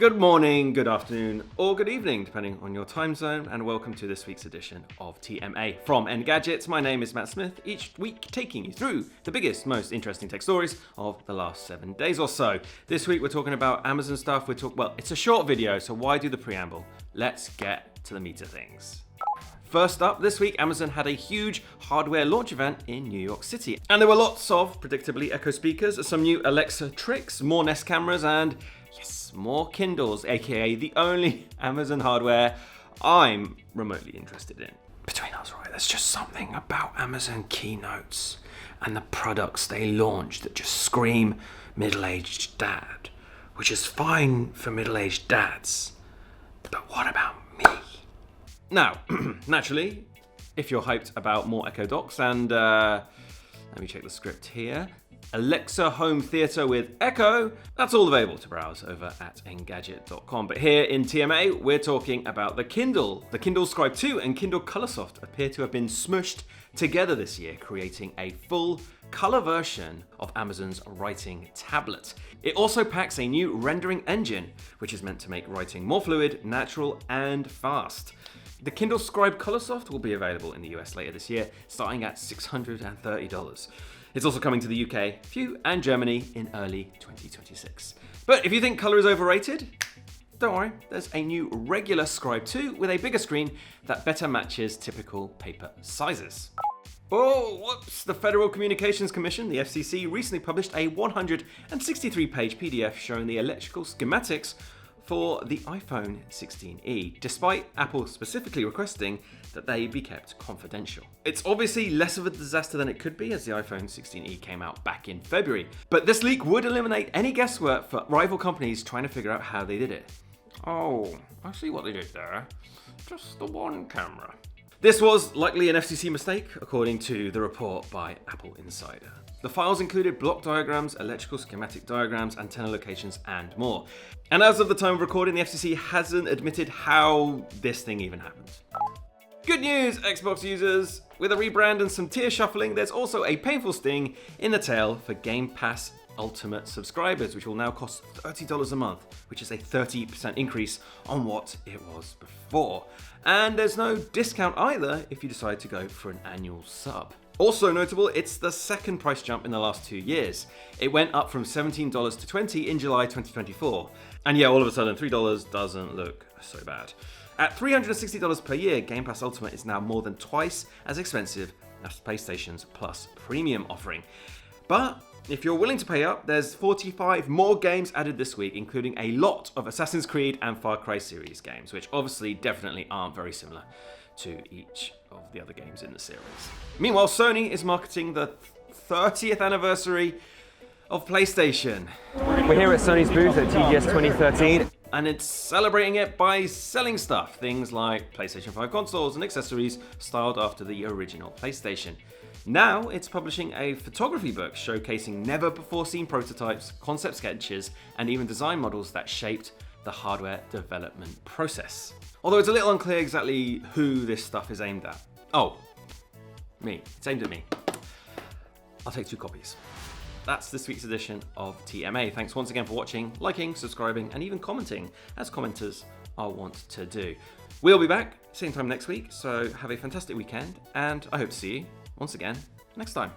Good morning, good afternoon, or good evening, depending on your time zone, and welcome to this week's edition of TMA from Engadget. My name is Matt Smith, each week taking you through the biggest, most interesting tech stories of the last 7 days or so. This week we're talking about Amazon stuff. Well, it's a short video, so why do the preamble? Let's get to the meat of things. First up, this week, Amazon had a huge hardware launch event in New York City. And there were lots of, predictably, Echo speakers, some new Alexa tricks, more Nest cameras, and yes, more Kindles, aka the only Amazon hardware I'm remotely interested in. Between us, right, there's just something about Amazon keynotes and the products they launch that just scream middle-aged dad, which is fine for middle-aged dads. But what about me? Now, naturally, if you're hyped about more Echo docs and, let me check the script here, Alexa Home Theater with Echo, that's all available to browse over at Engadget.com. But here in TMA, we're talking about the Kindle. The Kindle Scribe 2 and Kindle Colorsoft appear to have been smushed together this year, creating a full color version of Amazon's writing tablet. It also packs a new rendering engine, which is meant to make writing more fluid, natural, and fast. The Kindle Scribe Colorsoft will be available in the US later this year, starting at $630. It's also coming to the UK, and Germany in early 2026. But if you think color is overrated, don't worry, there's a new regular Scribe 2 with a bigger screen that better matches typical paper sizes. Oh, whoops! The Federal Communications Commission, the FCC, recently published a 163-page PDF showing the electrical schematics for the iPhone 16e, despite Apple specifically requesting that they be kept confidential. It's obviously less of a disaster than it could be, as the iPhone 16e came out back in February, but this leak would eliminate any guesswork for rival companies trying to figure out how they did it. Oh, I see what they did there. Just the one camera. This was likely an FCC mistake, according to the report by Apple Insider. The files included block diagrams, electrical schematic diagrams, antenna locations, and more. And as of the time of recording, the FCC hasn't admitted how this thing even happened. Good news, Xbox users! With a rebrand and some tier shuffling, there's also a painful sting in the tail for Game Pass Ultimate subscribers, which will now cost $30 a month, which is a 30% increase on what it was before. And there's no discount either if you decide to go for an annual sub. Also notable, it's the second price jump in the last 2 years. It went up from $17 to $20 in July 2024. And yeah, all of a sudden $3 doesn't look so bad. At $360 per year, Game Pass Ultimate is now more than twice as expensive as PlayStation's Plus Premium offering. But if you're willing to pay up, there's 45 more games added this week, including a lot of Assassin's Creed and Far Cry series games, which obviously definitely aren't very similar to each of the other games in the series. Meanwhile, Sony is marketing the 30th anniversary of PlayStation. We're here at Sony's booth at TGS 2013. And it's celebrating it by selling stuff, things like PlayStation 5 consoles and accessories styled after the original PlayStation. Now it's publishing a photography book showcasing never-before-seen prototypes, concept sketches, and even design models that shaped the hardware development process. Although it's a little unclear exactly who this stuff is aimed at. Oh, me. It's aimed at me. I'll take 2 copies. That's this week's edition of TMA. Thanks once again for watching, liking, subscribing, and even commenting, as commenters are wont to do. We'll be back same time next week, so have a fantastic weekend, and I hope to see you once again next time.